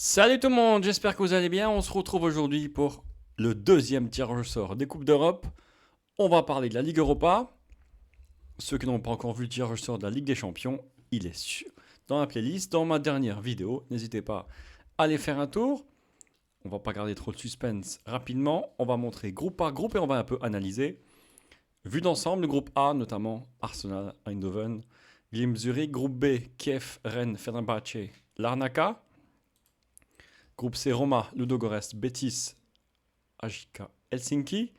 Salut tout le monde, j'espère que vous allez bien. On se retrouve aujourd'hui pour le deuxième tirage au sort des Coupes d'Europe. On va parler de la Ligue Europa. Ceux qui n'ont pas encore vu le tirage au sort de la Ligue des Champions, il est dans la playlist, dans ma dernière vidéo. N'hésitez pas à aller faire un tour. On va pas garder trop de suspense rapidement. On va montrer groupe par groupe et on va un peu analyser. Vu d'ensemble, le groupe A, notamment Arsenal, Eindhoven, Willem Zurich. Groupe B, Kiev, Rennes, Fenerbahçe, Larnaca. Groupe C, Roma, Ludogorets, Betis, AJK, Helsinki.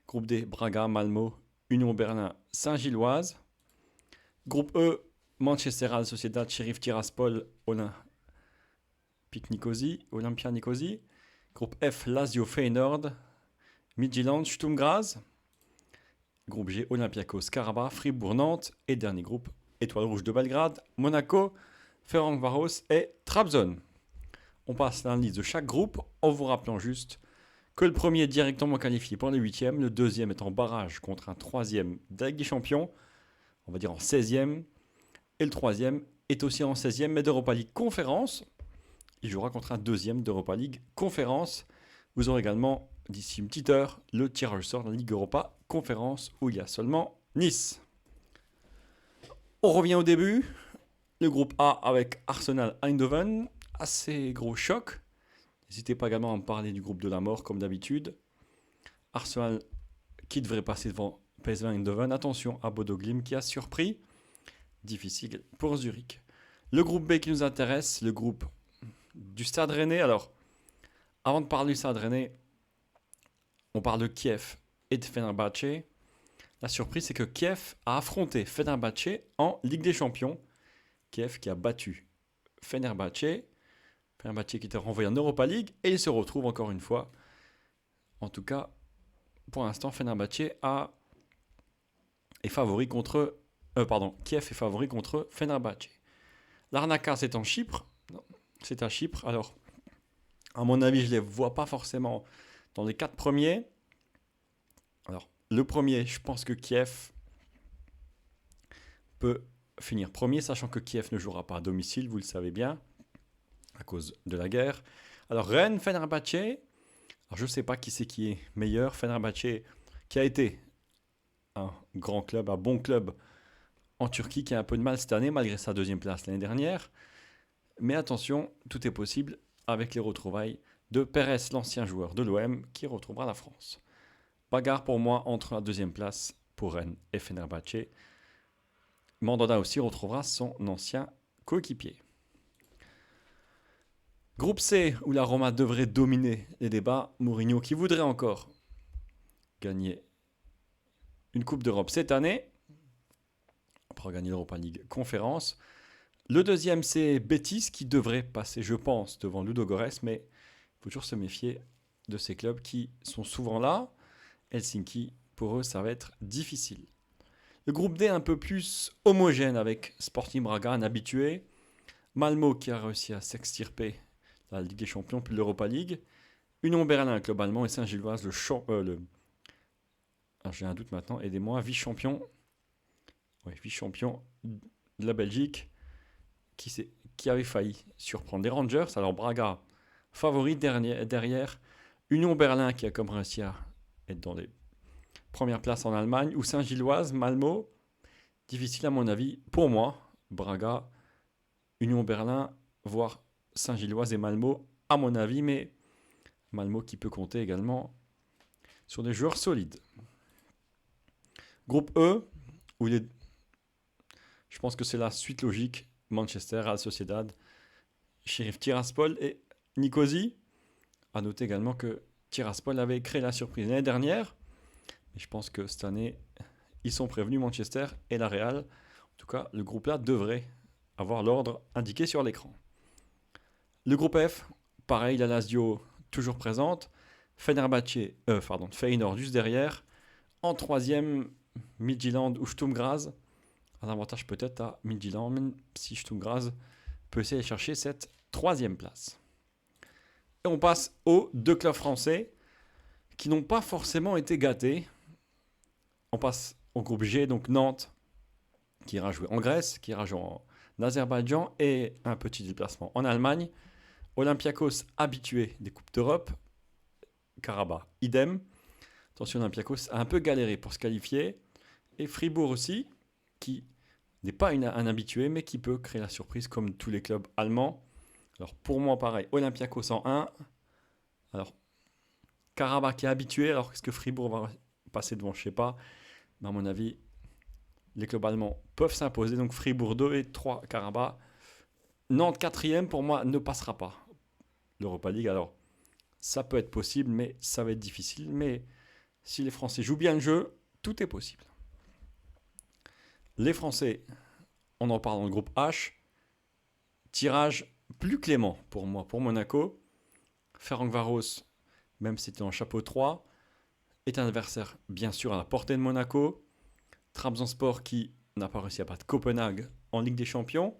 Groupe D, Braga, Malmo, Union Berlin, Saint-Gilloise. Groupe E, Manchester, Real Sociedad, Sheriff Tiraspol, Olympia Nicosie. Groupe F, Lazio, Feyenoord, Midtjylland, Sturm Graz. Groupe G, Olympiakos, Karabakh, Fribourg, Nantes. Et dernier groupe, Étoile Rouge de Belgrade, Monaco, Ferencváros et Trabzon. On passe à la liste de chaque groupe en vous rappelant juste que le premier est directement qualifié pour les huitièmes, le deuxième est en barrage contre un troisième de la Ligue des Champions, on va dire en 16e, et le troisième est aussi en 16e, mais d'Europa League Conférence. Il jouera contre un deuxième d'Europa League Conférence. Vous aurez également, d'ici une petite heure, le tirage au sort de la Ligue Europa Conférence, où il y a seulement Nice. On revient au début. Le groupe A avec Arsenal Eindhoven. Assez gros choc. N'hésitez pas également à me parler du groupe de la mort, comme d'habitude. Arsenal qui devrait passer devant PSV Eindhoven. Attention à Bodo Glimt qui a surpris. Difficile pour Zurich. Le groupe B qui nous intéresse, le groupe du Stade Rennais. Alors, avant de parler du Stade Rennais, on parle de Kiev et de Fenerbahçe. La surprise, c'est que Kiev a affronté Fenerbahçe en Ligue des Champions. Kiev qui a battu Fenerbahçe qui était renvoyé en Europa League et il se retrouve encore une fois. En tout cas, pour l'instant, Fenerbahçe est favori contre. Kiev est favori contre Fenerbahçe. Larnaca, c'est en Chypre. Non, c'est à Chypre. Alors, à mon avis, je ne les vois pas forcément dans les 4 premiers. Alors, le premier, je pense que Kiev peut finir premier, sachant que Kiev ne jouera pas à domicile, vous le savez bien, à cause de la guerre. Alors Rennes, Fenerbahçe, alors je ne sais pas qui est meilleur. Fenerbahçe qui a été un grand club, un bon club en Turquie, qui a un peu de mal cette année malgré sa deuxième place l'année dernière. Mais attention, tout est possible avec les retrouvailles de Pérez, l'ancien joueur de l'OM, qui retrouvera la France. Bagarre pour moi entre la deuxième place pour Rennes et Fenerbahçe. Mandanda aussi retrouvera son ancien coéquipier. Groupe C, où la Roma devrait dominer les débats. Mourinho qui voudrait encore gagner une Coupe d'Europe cette année, après gagner l'Europa League Conférence. Le deuxième, c'est Betis qui devrait passer, je pense, devant Ludogorets, mais il faut toujours se méfier de ces clubs qui sont souvent là. Helsinki, pour eux, ça va être difficile. Le groupe D, un peu plus homogène avec Sporting Braga, un habitué. Malmo qui a réussi à s'extirper la Ligue des Champions puis l'Europa League. Union Berlin, un club allemand, et Saint-Gilloise, j'ai un doute maintenant, aidez-moi, vice-champion. Oui, vice-champion de la Belgique, qui avait failli surprendre les Rangers. Alors Braga, favori derrière. Union Berlin, qui a comme réussi à être dans les premières places en Allemagne. Ou Saint-Gilloise, Malmo. Difficile à mon avis. Pour moi, Braga, Union Berlin, voire Saint-Gilloise et Malmo, à mon avis, mais Malmo qui peut compter également sur des joueurs solides. Groupe E, où je pense que c'est la suite logique. Manchester, Real Sociedad, Sheriff Tiraspol et Nicosie. A noter également que Tiraspol avait créé la surprise l'année dernière. Mais je pense que cette année, ils sont prévenus, Manchester et la Real. En tout cas, le groupe là devrait avoir l'ordre indiqué sur l'écran. Le groupe F, pareil, la Lazio toujours présente. Feyenoord juste derrière. En troisième, Midtjylland ou Sturm Graz. Un avantage peut-être à Midtjylland, même si Sturm Graz peut essayer de chercher cette troisième place. Et on passe aux deux clubs français qui n'ont pas forcément été gâtés. On passe au groupe G, donc Nantes, qui ira jouer en Grèce, qui ira jouer en Azerbaïdjan et un petit déplacement en Allemagne. Olympiakos habitué des Coupes d'Europe. Karabakh, idem. Attention, Olympiakos a un peu galéré pour se qualifier. Et Fribourg aussi, qui n'est pas un habitué, mais qui peut créer la surprise comme tous les clubs allemands. Alors pour moi, pareil, Olympiakos en 1. Alors, Karabakh qui est habitué, alors est-ce que Fribourg va passer devant, je ne sais pas. Mais à mon avis, les clubs allemands peuvent s'imposer. Donc Fribourg 2 et 3, Karabakh. Nantes 4e, pour moi, ne passera pas l'Europa League. Alors, ça peut être possible, mais ça va être difficile. Mais si les Français jouent bien le jeu, tout est possible. Les Français, on en parle dans le groupe H. Tirage plus clément pour moi, pour Monaco. Ferencváros, même si c'était en chapeau 3, est un adversaire bien sûr à la portée de Monaco. Trabzonspor qui n'a pas réussi à battre Copenhague en Ligue des Champions.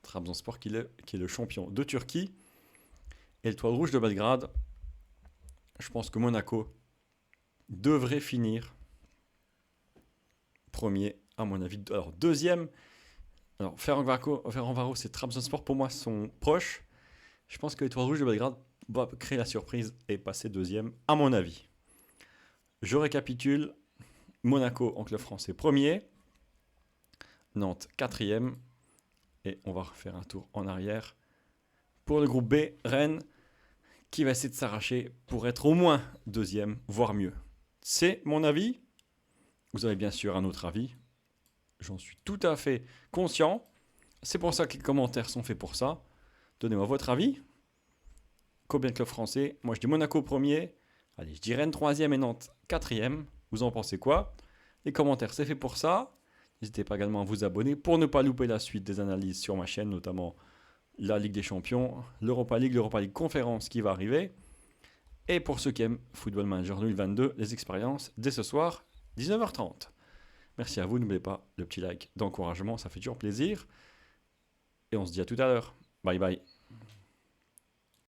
Trabzonspor qui est le champion de Turquie. Et l'Étoile Rouge de Belgrade. Je pense que Monaco devrait finir premier, à mon avis. Alors, deuxième, alors Ferencváros et Trabzonspor, pour moi, sont proches. Je pense que l'Étoile Rouge de Belgrade va créer la surprise et passer deuxième, à mon avis. Je récapitule. Monaco en club français premier. Nantes quatrième. Et on va refaire un tour en arrière. Pour le groupe B, Rennes, qui va essayer de s'arracher pour être au moins deuxième, voire mieux. C'est mon avis. Vous avez bien sûr un autre avis. J'en suis tout à fait conscient. C'est pour ça que les commentaires sont faits pour ça. Donnez-moi votre avis. Combien de clubs français? Moi, je dis Monaco premier. Allez, je dis Rennes troisième et Nantes quatrième. Vous en pensez quoi? Les commentaires, c'est fait pour ça. N'hésitez pas également à vous abonner pour ne pas louper la suite des analyses sur ma chaîne, notamment la Ligue des Champions, l'Europa League Conférence qui va arriver. Et pour ceux qui aiment Football Manager 2022, les expériences dès ce soir, 19h30. Merci à vous, n'oubliez pas le petit like d'encouragement, ça fait toujours plaisir. Et on se dit à tout à l'heure. Bye bye.